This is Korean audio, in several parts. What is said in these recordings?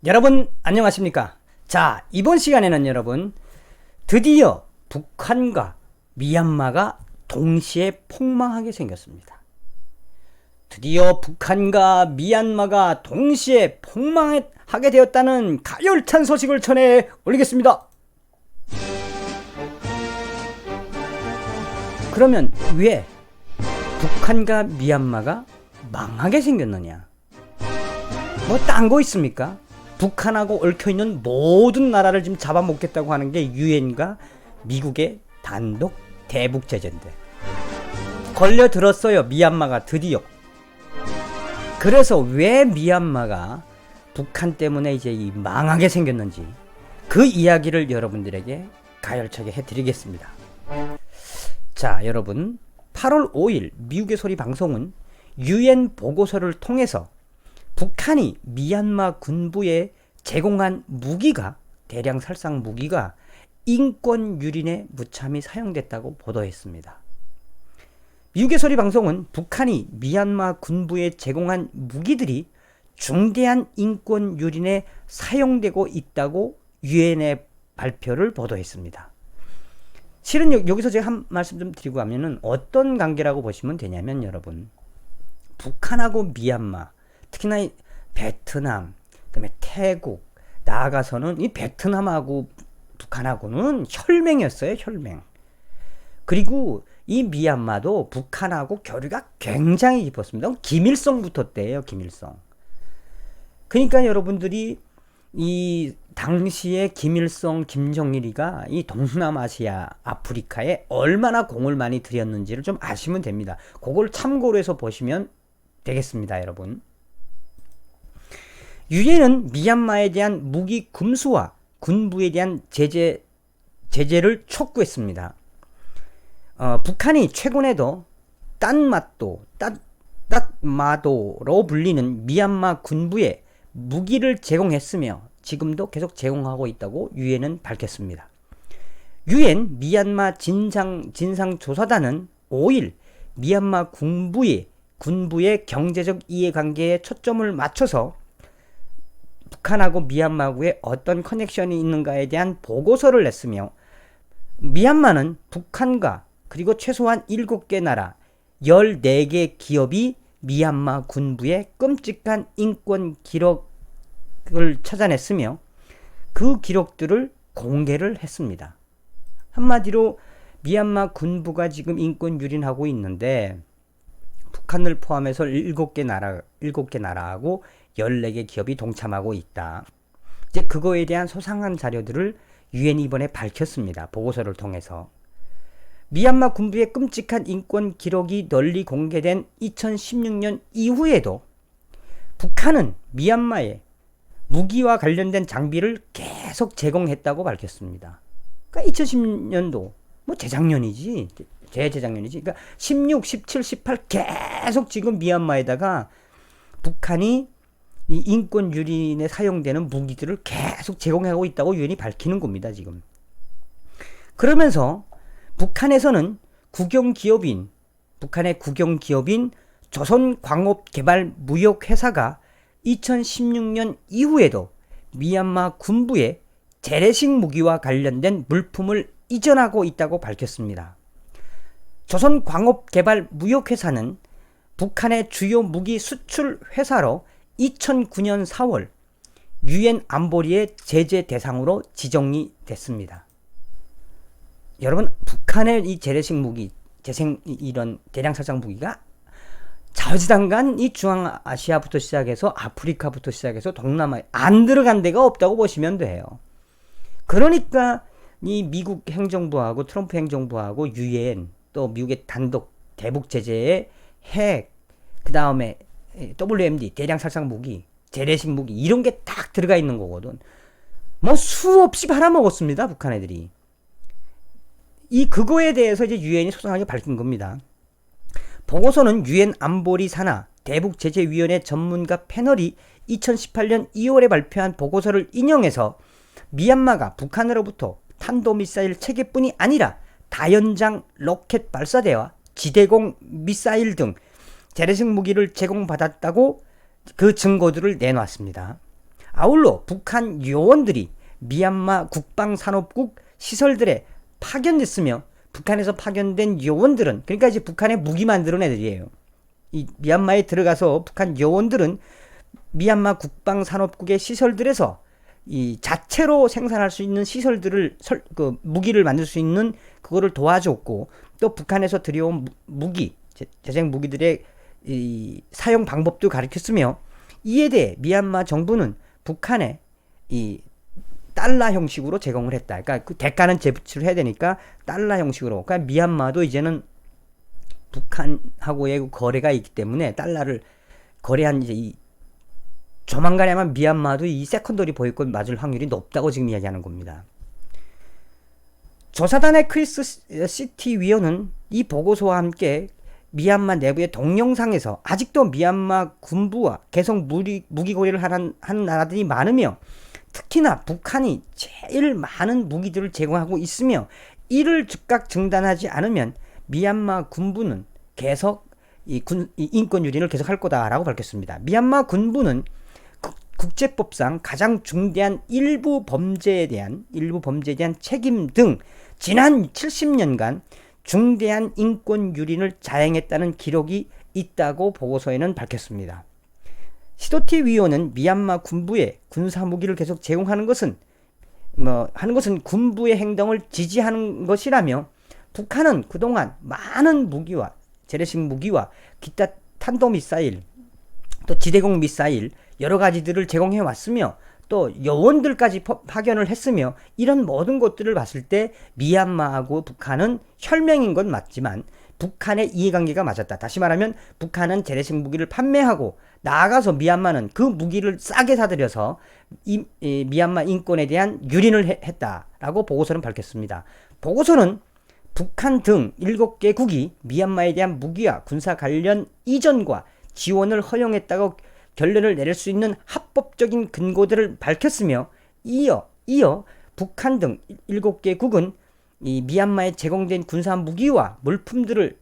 여러분 안녕하십니까? 자, 이번 시간에는 여러분 드디어 북한과 미얀마가 동시에 폭망하게 생겼습니다. 드디어 북한과 미얀마가 동시에 폭망하게 되었다는 가열찬 소식을 전해 올리겠습니다. 그러면 왜 북한과 미얀마가 망하게 생겼느냐? 뭐 딴 거 있습니까? 북한하고 얽혀있는 모든 나라를 지금 잡아먹겠다고 하는 게 유엔과 미국의 단독 대북 제재인데 걸려들었어요. 미얀마가 드디어. 그래서 왜 미얀마가 북한 때문에 이제 망하게 생겼는지 그 이야기를 여러분들에게 가열차게 해드리겠습니다. 자, 여러분 8월 5일 미국의 소리 방송은 유엔 보고서를 통해서 북한이 미얀마 군부에 제공한 무기가, 대량 살상 무기가 인권 유린에 무참히 사용됐다고 보도했습니다. 미국의 소리 방송은 북한이 미얀마 군부에 제공한 무기들이 중대한 인권 유린에 사용되고 있다고 유엔의 발표를 보도했습니다. 실은 여기서 제가 한 말씀 좀 드리고 하면은 어떤 관계라고 보시면 되냐면 여러분, 북한하고 미얀마, 특히나 이 베트남, 그다음에 태국, 나아가서는 이 베트남하고 북한하고는 혈맹이었어요, 혈맹. 그리고 이 미얀마도 북한하고 교류가 굉장히 깊었습니다. 김일성부터 때예요, 김일성. 그러니까 여러분들이 이 당시에 김일성, 김정일이가 이 동남아시아, 아프리카에 얼마나 공을 많이 들였는지를 좀 아시면 됩니다. 그걸 참고로 해서 보시면 되겠습니다, 여러분. 유엔은 미얀마에 대한 무기 금수와 군부에 대한 제재를 촉구했습니다. 북한이 최근에도 딴마도로 불리는 미얀마 군부에 무기를 제공했으며 지금도 계속 제공하고 있다고 유엔은 밝혔습니다. 유엔 미얀마 진상조사단은 5일 미얀마 군부의 경제적 이해관계에 초점을 맞춰서 북한하고 미얀마하고의 어떤 커넥션이 있는가에 대한 보고서를 냈으며 미얀마는 북한과 그리고 최소한 7개 나라 14개 기업이 미얀마 군부의 끔찍한 인권 기록을 찾아냈으며 그 기록들을 공개를 했습니다. 한마디로 미얀마 군부가 지금 인권 유린하고 있는데 북한을 포함해서 7개 나라하고 14개 기업이 동참하고 있다. 이제 그거에 대한 소상한 자료들을 유엔이 이번에 밝혔습니다. 보고서를 통해서. 미얀마 군부의 끔찍한 인권 기록이 널리 공개된 2016년 이후에도 북한은 미얀마에 무기와 관련된 장비를 계속 제공했다고 밝혔습니다. 그러니까 2010년도 재작년이지. 그러니까 16, 17, 18 계속 지금 미얀마에다가 북한이 이 인권 유린에 사용되는 무기들을 계속 제공하고 있다고 유엔이 밝히는 겁니다, 지금. 그러면서 북한에서는 북한의 국영기업인 조선광업개발무역회사가 2016년 이후에도 미얀마 군부에 재래식 무기와 관련된 물품을 이전하고 있다고 밝혔습니다. 조선광업개발무역회사는 북한의 주요 무기 수출 회사로 2009년 4월 유엔 안보리의 제재 대상으로 지정이 됐습니다. 여러분, 북한의 이 재래식 무기, 이런 대량 살상 무기가 자주당간 이 중앙아시아부터 시작해서 아프리카부터 시작해서 동남아에 안 들어간 데가 없다고 보시면 돼요. 그러니까 이 미국 행정부하고 트럼프 행정부하고 유엔 또 미국의 단독 대북 제재에 핵, 그 다음에 WMD, 대량 살상 무기, 재래식 무기 이런 게 딱 들어가 있는 거거든. 수없이 팔아먹었습니다, 북한 애들이. 그거에 대해서 이제 유엔이 소상하게 밝힌 겁니다. 보고서는 유엔 안보리 산하 대북 제재위원회 전문가 패널이 2018년 2월에 발표한 보고서를 인용해서 미얀마가 북한으로부터 탄도미사일 체계뿐이 아니라 다연장 로켓 발사대와 지대공 미사일 등 재래식 무기를 제공받았다고 그 증거들을 내놨습니다. 아울러 북한 요원들이 미얀마 국방산업국 시설들에 파견됐으며 북한에서 파견된 요원들은 그러니까 이제 북한에 무기 만드는 애들이에요. 이 미얀마에 들어가서 북한 요원들은 미얀마 국방산업국의 시설들에서 이 자체로 생산할 수 있는 시설들을 무기를 만들 수 있는 그거를 도와줬고 또 북한에서 들여온 무기 재생 무기들의 이 사용 방법도 가르쳤으며 이에 대해 미얀마 정부는 북한에 이 달러 형식으로 제공을 했다. 그러니까 그 대가는 제부치를 해야 되니까 달러 형식으로. 그러니까 미얀마도 이제는 북한하고의 거래가 있기 때문에 달러를 거래한 이제 이 조만간에 아마 미얀마도 이 세컨더리 보이콧 맞을 확률이 높다고 지금 이야기하는 겁니다. 조사단의 크리스 시티 위원은 이 보고서와 함께 미얀마 내부의 동영상에서 아직도 미얀마 군부와 계속 무기 거래를 하는 나라들이 많으며 특히나 북한이 제일 많은 무기들을 제공하고 있으며 이를 즉각 중단하지 않으면 미얀마 군부는 계속 이 인권 유린을 계속할 거다라고 밝혔습니다. 미얀마 군부는 국제법상 가장 중대한 일부 범죄에 대한 책임 등 지난 70년간 중대한 인권 유린을 자행했다는 기록이 있다고 보고서에는 밝혔습니다. 시도티 위원은 미얀마 군부에 군사 무기를 계속 제공하는 것은 군부의 행동을 지지하는 것이라며 북한은 그동안 많은 무기와 재래식 무기와 기타 탄도미사일 또 지대공 미사일 여러 가지들을 제공해 왔으며 또 요원들까지 파견을 했으며 이런 모든 것들을 봤을 때 미얀마하고 북한은 혈맹인 건 맞지만 북한의 이해관계가 맞았다. 다시 말하면 북한은 재래식 무기를 판매하고 나아가서 미얀마는 그 무기를 싸게 사들여서 미얀마 인권에 대한 유린을 했다라고 보고서는 밝혔습니다. 보고서는 북한 등 7개국이 미얀마에 대한 무기와 군사 관련 이전과 지원을 허용했다고 결론을 내릴 수 있는 합법적인 근거들을 밝혔으며 이어 북한 등 7개국은 이 미얀마에 제공된 군사 무기와 물품들의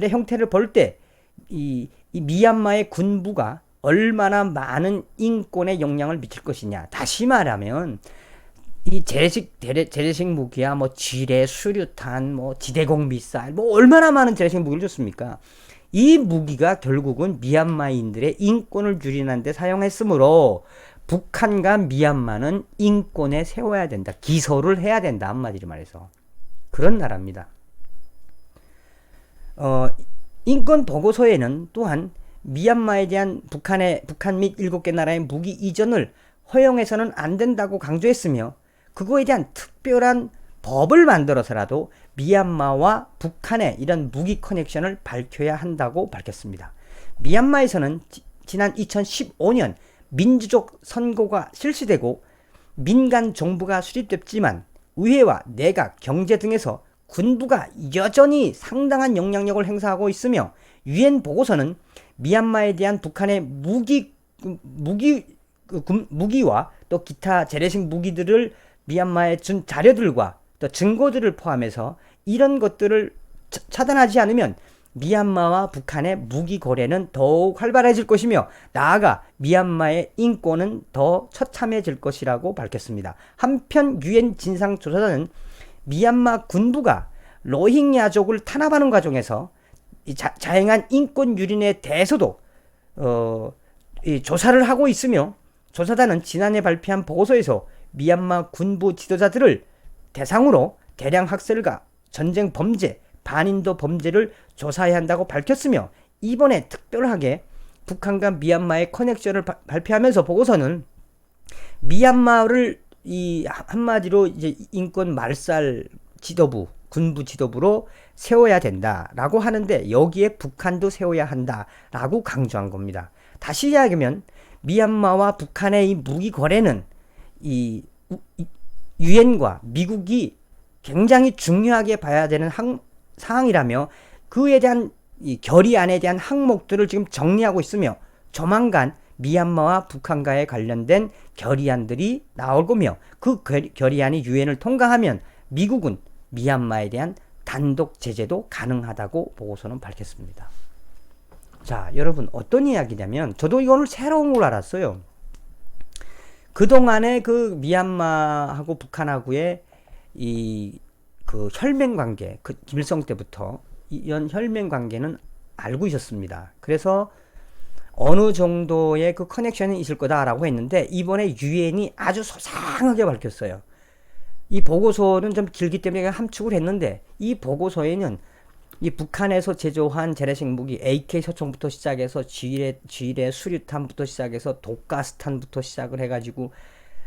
형태를 볼 때 이 미얀마의 군부가 얼마나 많은 인권에 영향을 미칠 것이냐. 다시 말하면 이 재래식 무기야 뭐 지뢰, 수류탄, 뭐 지대공 미사일 뭐 얼마나 많은 재래식 무기를 줬습니까? 이 무기가 결국은 미얀마인들의 인권을 유린하는 데 사용했으므로 북한과 미얀마는 인권에 세워야 된다. 기소를 해야 된다. 한마디로 말해서. 그런 나라입니다. 인권 보고서에는 또한 미얀마에 대한 북한 및 7개 나라의 무기 이전을 허용해서는 안 된다고 강조했으며 그거에 대한 특별한 법을 만들어서라도 미얀마와 북한의 이런 무기 커넥션을 밝혀야 한다고 밝혔습니다. 미얀마에서는 지난 2015년 민주적 선거가 실시되고 민간 정부가 수립됐지만 의회와 내각, 경제 등에서 군부가 여전히 상당한 영향력을 행사하고 있으며 유엔 보고서는 미얀마에 대한 북한의 무기와 또 기타 재래식 무기들을 미얀마에 준 자료들과 또 증거들을 포함해서 이런 것들을 차단하지 않으면 미얀마와 북한의 무기 거래는 더욱 활발해질 것이며 나아가 미얀마의 인권은 더 처참해질 것이라고 밝혔습니다. 한편 유엔 진상조사단은 미얀마 군부가 로힝야족을 탄압하는 과정에서 자행한 인권 유린에 대해서도 조사를 하고 있으며 조사단은 지난해 발표한 보고서에서 미얀마 군부 지도자들을 대상으로 대량 학살과 전쟁 범죄, 반인도 범죄를 조사해야 한다고 밝혔으며 이번에 특별하게 북한과 미얀마의 커넥션을 발표하면서 보고서는 미얀마를 한마디로 이제 인권 말살 지도부, 군부 지도부로 세워야 된다라고 하는데 여기에 북한도 세워야 한다라고 강조한 겁니다. 다시 이야기하면 미얀마와 북한의 이 무기 거래는 이 유엔과 미국이 굉장히 중요하게 봐야 되는 사항이라며 그에 대한 이 결의안에 대한 항목들을 지금 정리하고 있으며 조만간 미얀마와 북한과에 관련된 결의안들이 나올 거며 그 결의안이 유엔을 통과하면 미국은 미얀마에 대한 단독 제재도 가능하다고 보고서는 밝혔습니다. 자, 여러분 어떤 이야기냐면 저도 이거를 새로운 걸 알았어요. 그동안에 그 미얀마하고 북한하고의 그 혈맹 관계, 그 김일성 때부터 이런 혈맹 관계는 알고 있었습니다. 그래서 어느 정도의 그 커넥션이 있을 거다라고 했는데, 이번에 유엔이 아주 소상하게 밝혔어요. 이 보고서는 좀 길기 때문에 함축을 했는데, 이 보고서에는 이 북한에서 제조한 재래식 무기 AK 소총부터 시작해서 지뢰 수류탄부터 시작해서 독가스탄부터 시작을 해가지고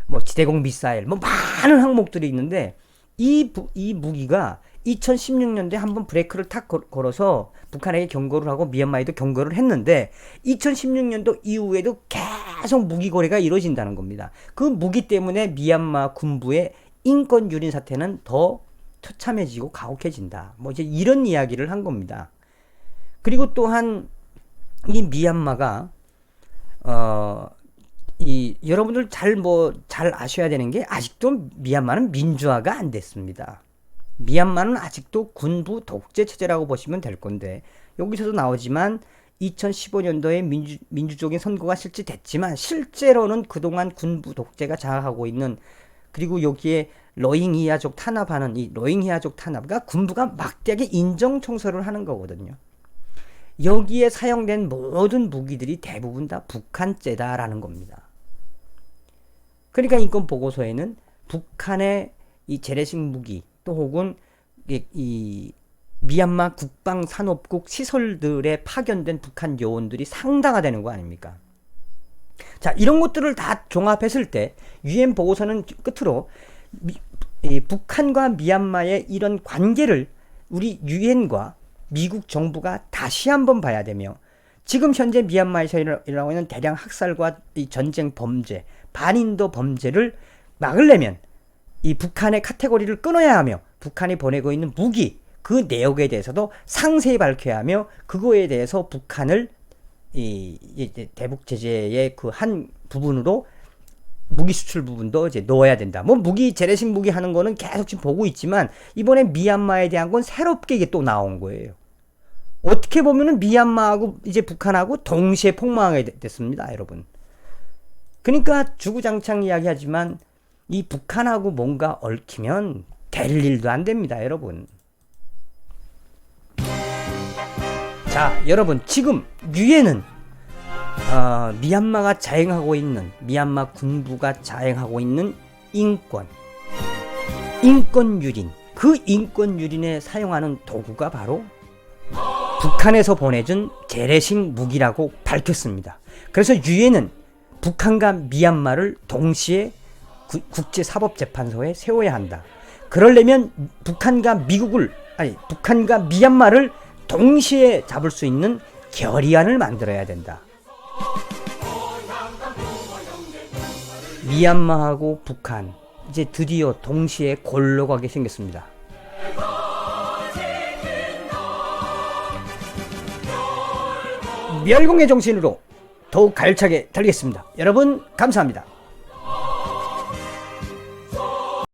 뭐 지대공 미사일 뭐 많은 항목들이 있는데, 이 무기가 2016년도에 한번 브레이크를 탁 걸어서 북한에게 경고를 하고 미얀마에도 경고를 했는데, 2016년도 이후에도 계속 무기 거래가 이루어진다는 겁니다. 그 무기 때문에 미얀마 군부의 인권 유린 사태는 더 처참해지고 가혹해진다. 뭐 이제 이런 이야기를 한 겁니다. 그리고 또한 이 미얀마가 여러분들 잘 아셔야 되는 게, 아직도 미얀마는 민주화가 안 됐습니다. 미얀마는 아직도 군부 독재 체제라고 보시면 될 건데, 여기서도 나오지만 2015년도에 민주적인 선거가 실시됐지만 실제로는 그동안 군부 독재가 장악하고 있는, 그리고 여기에 로힝야족 탄압하는 이 로힝야족 탄압과 군부가 막대하게 인정 청소를 하는 거거든요. 여기에 사용된 모든 무기들이 대부분 다 북한제다라는 겁니다. 그러니까 인권 보고서에는 북한의 이 재래식 무기, 또 혹은 이 미얀마 국방산업국 시설들에 파견된 북한 요원들이 상당하다는 거 아닙니까? 자, 이런 것들을 다 종합했을 때 유엔 보고서는 끝으로 북한과 미얀마의 이런 관계를 우리 유엔과 미국 정부가 다시 한번 봐야 되며, 지금 현재 미얀마에서 일어나고 있는 대량 학살과 이 전쟁 범죄, 반인도 범죄를 막으려면 이 북한의 카테고리를 끊어야 하며, 북한이 보내고 있는 무기 그 내역에 대해서도 상세히 밝혀야 하며, 그거에 대해서 북한을 대북 제재의 그 한 부분으로 무기 수출 부분도 이제 넣어야 된다. 뭐 무기 재래식 무기 하는 거는 계속 지금 보고 있지만, 이번에 미얀마에 대한 건 새롭게 이게 또 나온 거예요. 어떻게 보면은 미얀마하고 이제 북한하고 동시에 폭망하게 됐습니다, 여러분. 그러니까 주구장창 이야기하지만 이 북한하고 뭔가 얽히면 될 일도 안 됩니다, 여러분. 자, 여러분, 지금 유엔은 미얀마가 자행하고 있는, 미얀마 군부가 자행하고 있는 인권 유린, 그 인권 유린에 사용하는 도구가 바로 북한에서 보내준 재래식 무기라고 밝혔습니다. 그래서 유엔은 북한과 미얀마를 동시에 국제사법재판소에 세워야 한다. 그러려면 북한과 미얀마를 동시에 잡을 수 있는 결의안을 만들어야 된다. 미얀마하고 북한 이제 드디어 동시에 골로 가게 생겼습니다. 멸공의 정신으로 더욱 가열차게 달리겠습니다. 여러분 감사합니다.